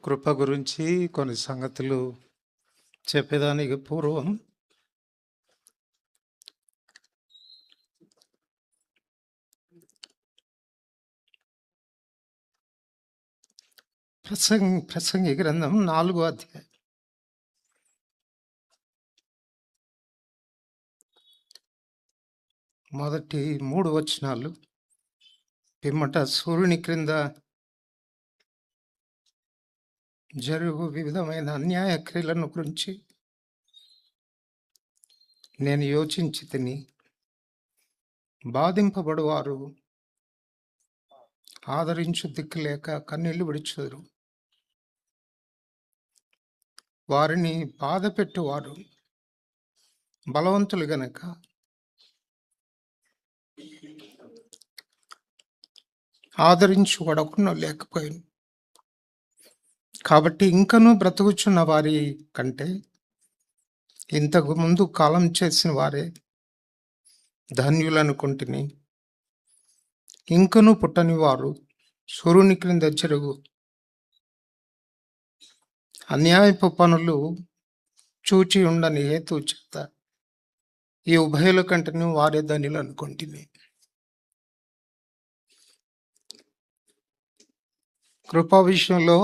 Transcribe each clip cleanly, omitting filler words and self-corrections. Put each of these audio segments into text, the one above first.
కృప గురించి కొన్ని సంగతులు చెప్పేదానికి పూర్వం ప్రసంగి గ్రంథం 4వ అధ్యాయం మొదటి 3 వచనాలు. పిమ్మట సూర్యుని క్రింద జరుగు వివిధమైన అన్యాయ క్రియలను గురించి నేను యోచించి తిని, బాధింపబడువారు ఆదరించు దిక్కులేక కన్నీళ్లు విడిచుదురు. వారిని బాధ పెట్టువారు బలవంతులు గనక ఆదరించువాడొకడు లేకపోయింది. కాబట్టి ఇంకనూ బ్రతుకుచున్న వారి కంటే ఇంతకు ముందు కాలం చేసిన వారే ధన్యులనుకుంటుని, ఇంకనూ పుట్టని వారు సూర్యుని క్రింద జరుగు అన్యాయపు పనులు చూచి ఉండని హేతు చేత ఈ ఉభయుల కంటేను వారే ధన్యులు అనుకుంటుని. కృపా విషయంలో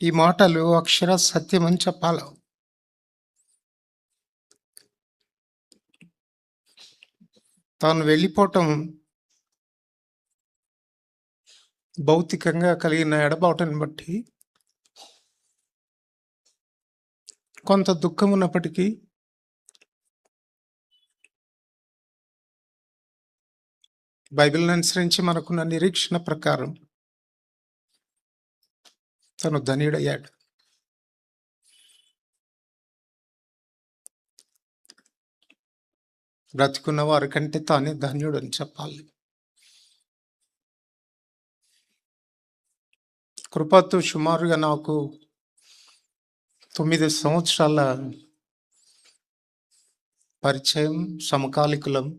ఈ మాటలు అక్షర సత్యమని చెప్పాలి. తాను వెళ్ళిపోవటం భౌతికంగా కలిగిన ఎడబాటుని బట్టి కొంత దుఃఖం ఉన్నప్పటికీ బైబిల్ని అనుసరించి మనకున్న నిరీక్షణ ప్రకారం తను ధన్యుడయ్యాడు. బ్రతికున్న వారి కంటే తానే ధన్యుడు అని చెప్పాలి. కృపతో సుమారుగా నాకు 9 సంవత్సరాల పరిచయం, సమకాలికులం.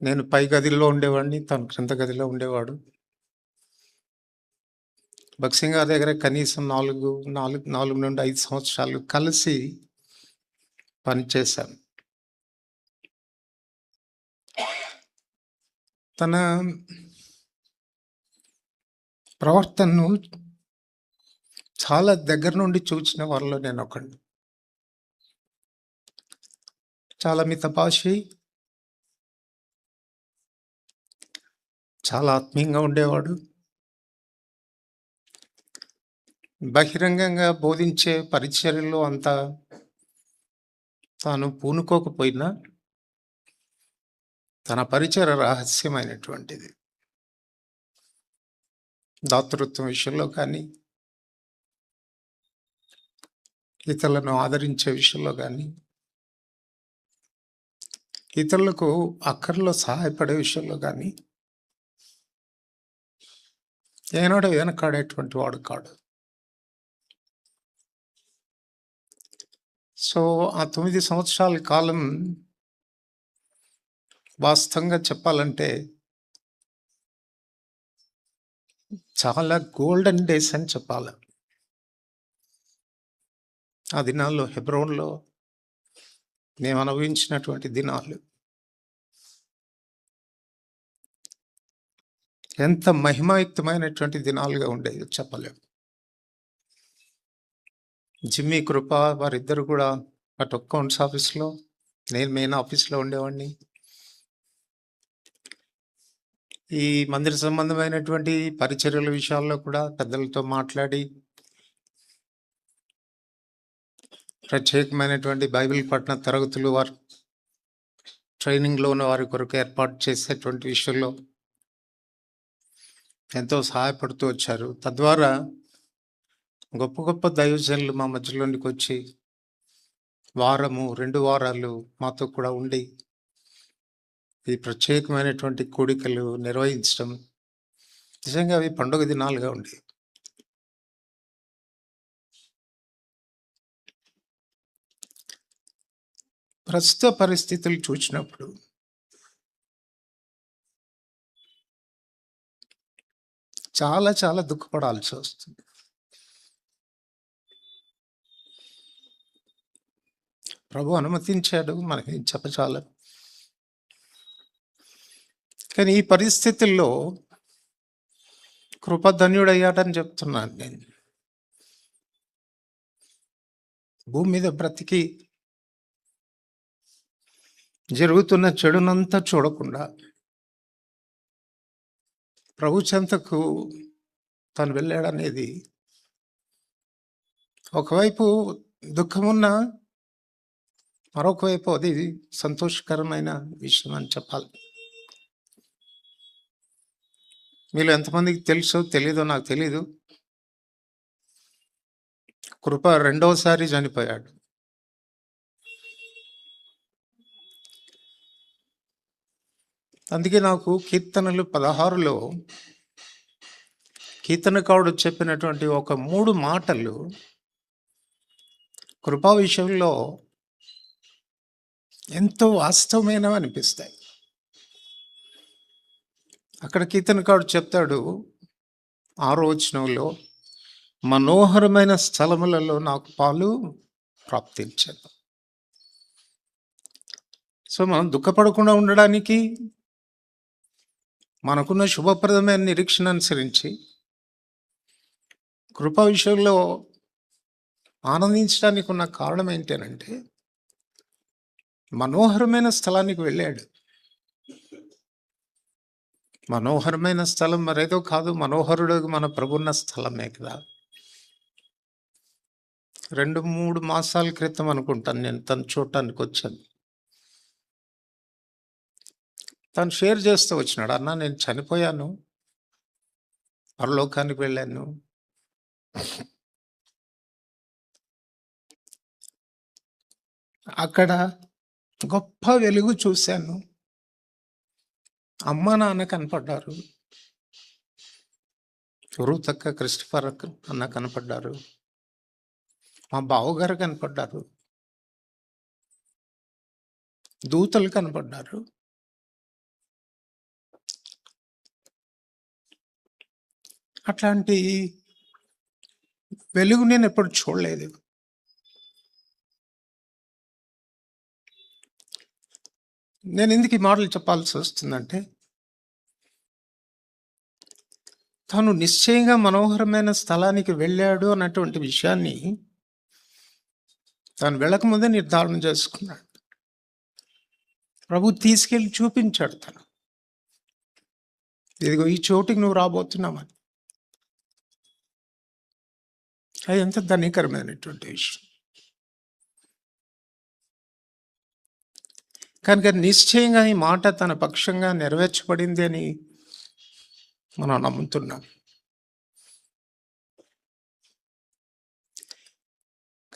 నేను పై గదిలో ఉండేవాడిని, తను క్రింద గదిలో ఉండేవాడు. భక్సింగ్ గారి దగ్గర కనీసం 4 నుండి 5 సంవత్సరాలు కలిసి పనిచేశాను. తన ప్రవర్తనను చాలా దగ్గర నుండి చూసిన వారిలో నేను ఒకడు. చాలా మితభాషి, చాలా ఆత్మీయంగా ఉండేవాడు. బహిరంగంగా బోధించే పరిచర్యలో అంత తాను పూనుకోకపోయినా తన పరిచయ రహస్యమైనటువంటిది. దాతృత్వం విషయంలో కానీ, ఇతరులను ఆదరించే విషయంలో కానీ, ఇతరులకు అక్కర్లో సహాయపడే విషయంలో కానీ ఏనాడో వెనకాడేటువంటి వాడు కాడు. సో ఆ 9 సంవత్సరాల కాలం వాస్తవంగా చెప్పాలంటే చాలా గోల్డెన్ డేస్ అని చెప్పాలి. ఆ దినాల్లో హెబ్రోన్లో మేము అనుభవించినటువంటి దినాలు ఎంత మహిమాయుక్తమైనటువంటి దినాలుగా ఉండేది చెప్పలేము. జిమ్మీ కృప వారిద్దరు కూడా అటు అకౌంట్స్ ఆఫీస్లో, నేను మెయిన్ ఆఫీస్లో ఉండేవాడిని. ఈ మందిర సంబంధమైనటువంటి పరిచర్యల విషయాల్లో కూడా పెద్దలతో మాట్లాడి ప్రత్యేకమైనటువంటి బైబిల్ పఠన తరగతులు వారు ట్రైనింగ్లో ఉన్న వారి కొరకు ఏర్పాటు చేసేటువంటి విషయంలో ఎంతో సహాయపడుతూ వచ్చారు. తద్వారా గొప్ప గొప్ప దైవజనులు మా మధ్యలోనికి వచ్చి వారము 2 వారాలు మాతో కూడా ఉండి ఈ ప్రత్యేకమైనటువంటి కూడికలు నిర్వహించడం నిజంగా అవి పండుగ దినాలుగా ఉండేవి. ప్రస్తుత పరిస్థితులు చూసినప్పుడు చాలా చాలా దుఃఖపడాల్సి వస్తుంది. ప్రభు అనుమతించాడు, మనకి చెప్పచాలం. కానీ ఈ పరిస్థితుల్లో కృపధన్యుడయ్యాడని చెప్తున్నాను నేను. భూమి మీద బ్రతికి జరుగుతున్న చెడునంతా చూడకుండా ప్రభు చెంతకు తను వెళ్ళాడనేది ఒకవైపు దుఃఖమున్న, మరొక వైపు అది సంతోషకరమైన విషయం అని చెప్పాలి. మీలో ఎంతమందికి తెలుసో తెలీదో నాకు తెలీదు, కృప రెండవసారి చనిపోయాడు. అందుకే నాకు కీర్తనలు 16లో కీర్తనకారుడు చెప్పినటువంటి ఒక 3 మాటలు కృపా విషయంలో ఎంతో వాస్తవమైనవి అనిపిస్తాయి. అక్కడ కీర్తనకారుడు చెప్తాడు 6వ వచనంలో, మనోహరమైన స్థలములలో నాకు పాలు ప్రాప్తించను. సో మనం దుఃఖపడకుండా ఉండడానికి, మనకున్న శుభప్రదమైన నిరీక్షణ అనుసరించి కృపా విషయంలో ఆనందించడానికి ఉన్న కారణం ఏంటంటే, మనోహరమైన స్థలానికి వెళ్ళాడు. మనోహరమైన స్థలం మరేదో కాదు, మనోహరుడు మన ప్రభున్న స్థలమే కదా. 2-3 మాసాల క్రితం అనుకుంటాను నేను తను చూడటానికి వచ్చాను. తను షేర్ చేస్తూ వచ్చినాడు, అన్న నేను చనిపోయాను, పరలోకానికి వెళ్ళాను, అక్కడ గొప్ప వెలుగు చూశాను, అమ్మ నాన్న కనపడ్డారు, రూతక్క క్రిస్టఫర్ అన్న కనపడ్డారు, మా బావగారు కనపడ్డారు, దూతలు కనపడ్డారు. అట్లాంటి వెలుగు నేను ఎప్పుడు చూడలేదు. నేను ఎందుకు ఈ మాటలు చెప్పాల్సి వస్తుందంటే, తాను నిశ్చయంగా మనోహరమైన స్థలానికి వెళ్ళాడు అన్నటువంటి విషయాన్ని తాను వెళ్ళకముందే నిర్ధారణ చేసుకున్నాడు. ప్రభు తీసుకెళ్ళి చూపించాడు తను, ఇదిగో ఈ చోటికి నువ్వు రాబోతున్నామని. అది ఎంత ధన్యకరమైనటువంటి విషయం. కనుక నిశ్చయంగా ఈ మాట తన పక్షంగా నెరవేర్చబడింది అని మనం నమ్ముతున్నాం.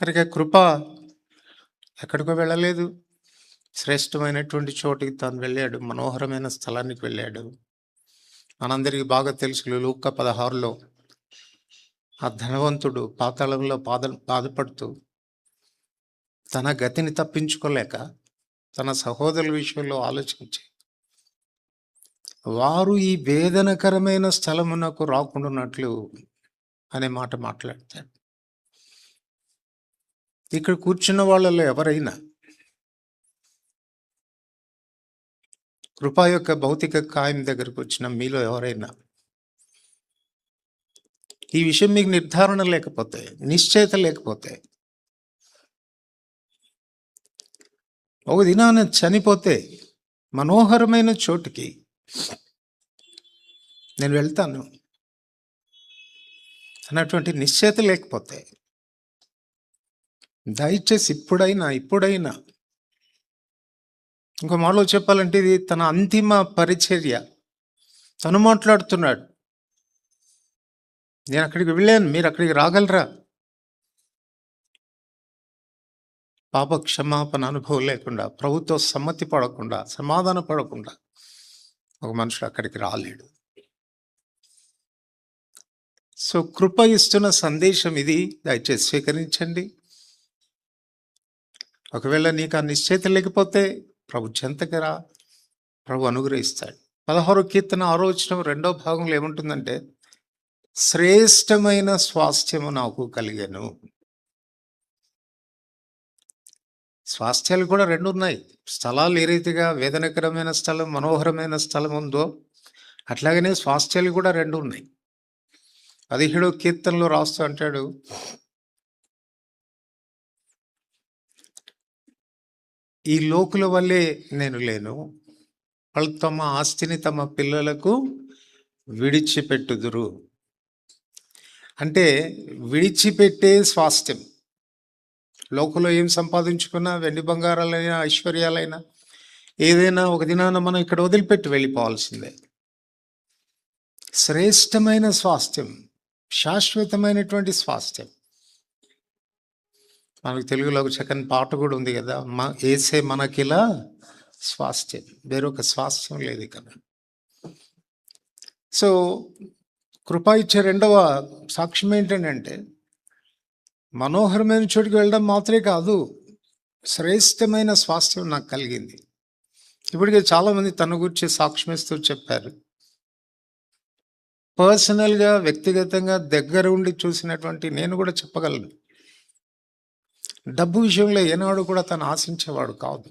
కనుక కృప ఎక్కడికో వెళ్ళలేదు, శ్రేష్టమైనటువంటి చోటికి తాను వెళ్ళాడు, మనోహరమైన స్థలానికి వెళ్ళాడు. మనందరికీ బాగా తెలుసు, లూకా 16లో ఆ ధనవంతుడు పాతాళంలో బాధపడుతూ తన గతిని తప్పించుకోలేక తన సహోదరుల విషయంలో ఆలోచించి, వారు ఈ వేదనకరమైన స్థలమునకు రాకుండానట్లు అనే మాట మాట్లాడతాడు. ఇక్కడ కూర్చున్న వాళ్ళలో ఎవరైనా కృపా యొక్క భౌతిక కాయం దగ్గరకు వచ్చిన మీలో ఎవరైనా ఈ విషయం మీకు నిర్ధారణ లేకపోతే, నిశ్చయిత లేకపోతే, ఒక దినాన చనిపోతే మనోహరమైన చోటుకి నేను వెళ్తాను అన్నటువంటి నిశ్చయిత లేకపోతే, దయచేసి ఇప్పుడైనా ఇంకో మాటలో చెప్పాలంటే ఇది తన అంతిమ పరిచర్య. తను మాట్లాడుతున్నాడు, నేను అక్కడికి వెళ్ళాను, మీరు అక్కడికి రాగలరా? పాప క్షమాపణ అనుభవం లేకుండా, ప్రభుత్వ సమ్మతి పడకుండా, సమాధాన పడకుండా ఒక మనుషుడు అక్కడికి రాలేడు. సో కృప ఇస్తున్న సందేశం ఇది, దయచేసి స్వీకరించండి. ఒకవేళ నీకు ఆ నిశ్చయిత లేకపోతే ప్రభు చెంతకి రా, ప్రభు అనుగ్రహిస్తాడు. 16వ కీర్తన 6వ వచనం 2వ భాగంలో ఏముంటుందంటే, శ్రేష్టమైన స్వాస్థ్యము నాకు కలిగెను. స్వాస్థ్యాలు కూడా 2 ఉన్నాయి. స్థలాలు ఏ రీతిగా వేదనకరమైన స్థలం, మనోహరమైన స్థలం ఉందో అట్లాగనే స్వాస్థ్యాలు కూడా 2 ఉన్నాయి. 17వ కీర్తనలో రాస్తూ అంటాడు, ఈ లోకుల వల్లే నేను లేను, వాళ్ళు తమ ఆస్తిని తమ పిల్లలకు విడిచిపెట్టుదురు. అంటే విడిచిపెట్టే స్వాస్థ్యం. లోకంలో ఏం సంపాదించుకున్నా, వెండి బంగారాలైనా, ఐశ్వర్యాలైనా, ఏదైనా ఒక దినాన మనం ఇక్కడ వదిలిపెట్టి వెళ్ళిపోవాల్సిందే. శ్రేష్టమైన స్వాస్థ్యం, శాశ్వతమైనటువంటి స్వాస్థ్యం. మనకు తెలుగులో ఒక చక్కని పాట కూడా ఉంది కదా, ఏసే మనకిలా స్వాస్థ్యం, వేరొక స్వాస్థ్యం లేదు ఇక్కడ. సో కృప ఇచ్చే 2వ సాక్ష్యం ఏంటంటే, మనోహరమైన చోటుకి వెళ్ళడం మాత్రమే కాదు, శ్రేష్టమైన స్వాస్థ్యం నాకు కలిగింది. ఇప్పటికే చాలామంది తన గురించి సాక్ష్యం ఇస్తూ చెప్పారు. పర్సనల్గా, వ్యక్తిగతంగా దగ్గర ఉండి చూసినటువంటి నేను కూడా చెప్పగలను. డబ్బు విషయంలో ఏనాడు కూడా తను ఆశించేవాడు కాదు.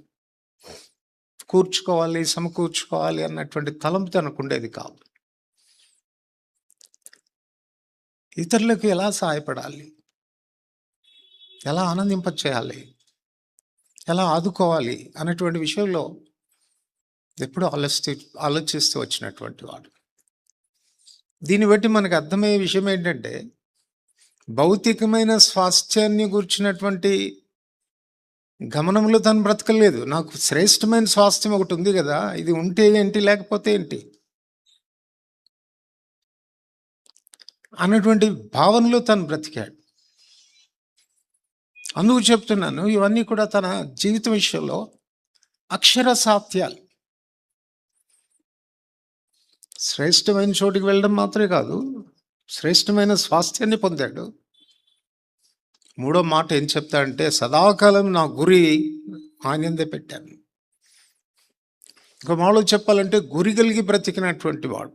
కూర్చుకోవాలి, సమకూర్చుకోవాలి అన్నటువంటి తలంపు తనకు ఉండేది కాదు. ఇతరులకు ఎలా సహాయపడాలి, ఎలా ఆనందింపచేయాలి, ఎలా ఆదుకోవాలి అనేటువంటి విషయంలో ఎప్పుడూ ఆలోచిస్తూ వచ్చినటువంటి వాడు. దీన్ని బట్టి మనకు అర్థమయ్యే విషయం ఏంటంటే, భౌతికమైన స్వాస్థ్యాన్ని గురించినటువంటి గమనంలో తను బ్రతకలేదు. నాకు శ్రేష్టమైన స్వాస్థ్యం ఒకటి ఉంది కదా, ఇది ఉంటే ఏంటి, లేకపోతే ఏంటి అన్నటువంటి భావనలో తను బ్రతికాడు. అందుకు చెప్తున్నాను, ఇవన్నీ కూడా తన జీవితం విషయంలో అక్షర సత్యాలు. శ్రేష్టమైన చోటికి వెళ్ళడం మాత్రమే కాదు, శ్రేష్టమైన స్వాస్థ్యాన్ని పొందాడు. 3వ మాట ఏం చెప్తాడంటే, సదాకాలం నా గురి ఆనందే పెట్టాను. ఇంకో మాలో చెప్పాలంటే, గురి కలిగి బ్రతికినటువంటి వాడు.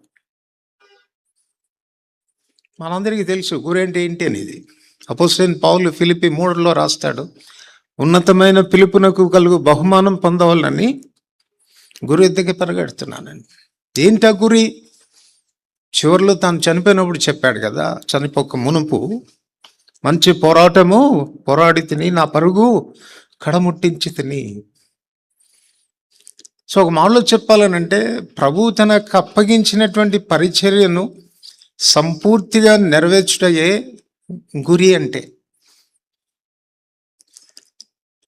మనందరికీ తెలుసు గురి అంటే ఏంటి అనేది. అపోస్తలుడైన పౌలు ఫిలిప్పీ 3లో రాస్తాడు, ఉన్నతమైన పిలుపునకు కలుగు బహుమానం పొందవాలని గురి ఎద్దకి పరిగెడుతున్నానని. ఏంటి ఆ గురి? చివరిలో తాను చనిపోయినప్పుడు చెప్పాడు కదా, చనిపోక మునుపు, మంచి పోరాటము పోరాడి తిని, నా పరుగు కడముట్టించి తిని. సో ఒక మాటలో చెప్పాలనంటే, ప్రభు తనకు అప్పగించినటువంటి పరిచర్యను సంపూర్తిగా నెరవేర్చుటయే గురి అంటే.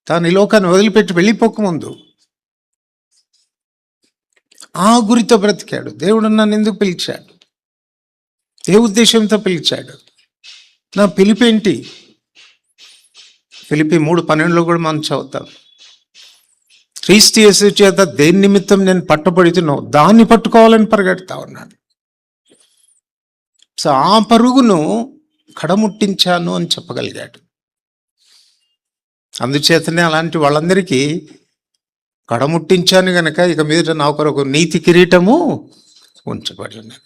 తాను ఈ లోకాన్ని వదిలిపెట్టి వెళ్ళిపోకముందు ఆ గురితో బ్రతికాడు. దేవుడు నన్ను ఎందుకు పిలిచాడు, ఏ ఉద్దేశంతో పిలిచాడు, నా పిలిపేంటి? ఫిలిప్పీ 3:12లో కూడా మనం చదువుతాం, క్రీస్తు యేసు చేత దేని నిమిత్తం నేను పట్టబడుతున్నావు దాన్ని పట్టుకోవాలని పరిగెడతా ఉన్నాను. సో ఆ పరుగును కడముట్టించాను అని చెప్పగలిగాడు. అందుచేతనే అలాంటి వాళ్ళందరికీ కడముట్టించాను గనక ఇక మీద నా కొరకు నీతి కిరీటము ఉంచబడి ఉన్నాను.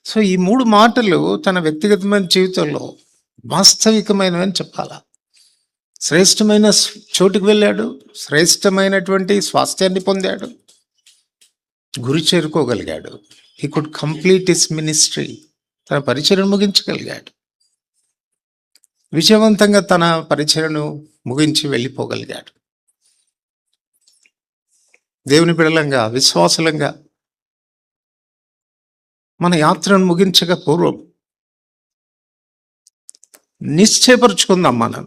సో ఈ 3 మాటలు తన వ్యక్తిగతమైన జీవితంలో వాస్తవికమైనవని చెప్పాలా. శ్రేష్టమైన చోటుకు వెళ్ళాడు, శ్రేష్టమైనటువంటి స్వాస్థ్యాన్ని పొందాడు, గురి చేరుకోగలిగాడు. He could complete his ministry, తన పరిచర్యను ముగించగలిగాడు. విజయవంతంగా తన పరిచర్యను ముగించి వెళ్ళిపోగలిగాడు. దేవుని బిడ్డలంగా, విశ్వాసులంగా మన యాత్రను ముగించక పూర్వం నిశ్చయపరుచుకుందాం. మనం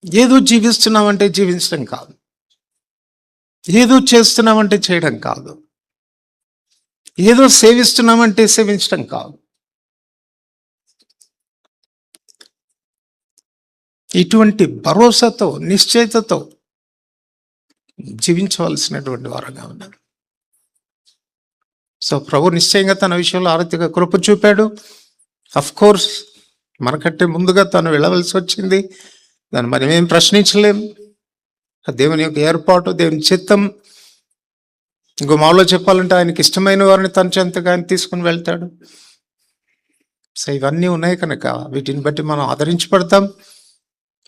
ఏదో జీవిస్తున్నామంటే జీవించడం కాదు, ఏదో చేస్తున్నామంటే చేయడం కాదు, ఏదో సేవిస్తున్నామంటే సేవించడం కాదు. ఇటువంటి భరోసాతో, నిశ్చయితతో జీవించవలసినటువంటి వారంగా ఉన్నారు. సో ప్రభు నిశ్చయంగా తన విషయంలో ఆర్థిక కృప చూపాడు. అఫ్ కోర్స్ మనకంటే ముందుగా తను వెళ్ళవలసి వచ్చింది. దాన్ని మనమేం ప్రశ్నించలేం. దేవుని యొక్క ఏర్పాటు, దేవుని చిత్తం. ఇంకో మాలో చెప్పాలంటే ఆయనకి ఇష్టమైన వారిని తన చెంతగా ఆయన తీసుకుని వెళ్తాడు. సో ఇవన్నీ ఉన్నాయి కనుక వీటిని బట్టి మనం ఆదరించబడతాం.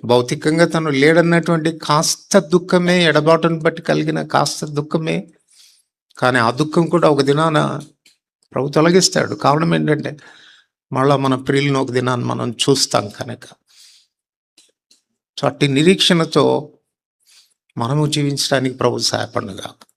భౌతికంగా తను లేడన్నటువంటి కాస్త దుఃఖమే, ఎడబాటును బట్టి కలిగిన కాస్త దుఃఖమే. కానీ ఆ దుఃఖం కూడా ఒక దినాన ప్రభు తొలగిస్తాడు. కారణం ఏంటంటే మళ్ళా మన ప్రియులను ఒక దినాన్ని మనం చూస్తాం కనుక. సో అట్టి నిరీక్షణతో మనము జీవించడానికి ప్రభు సహాయపడునుగాక.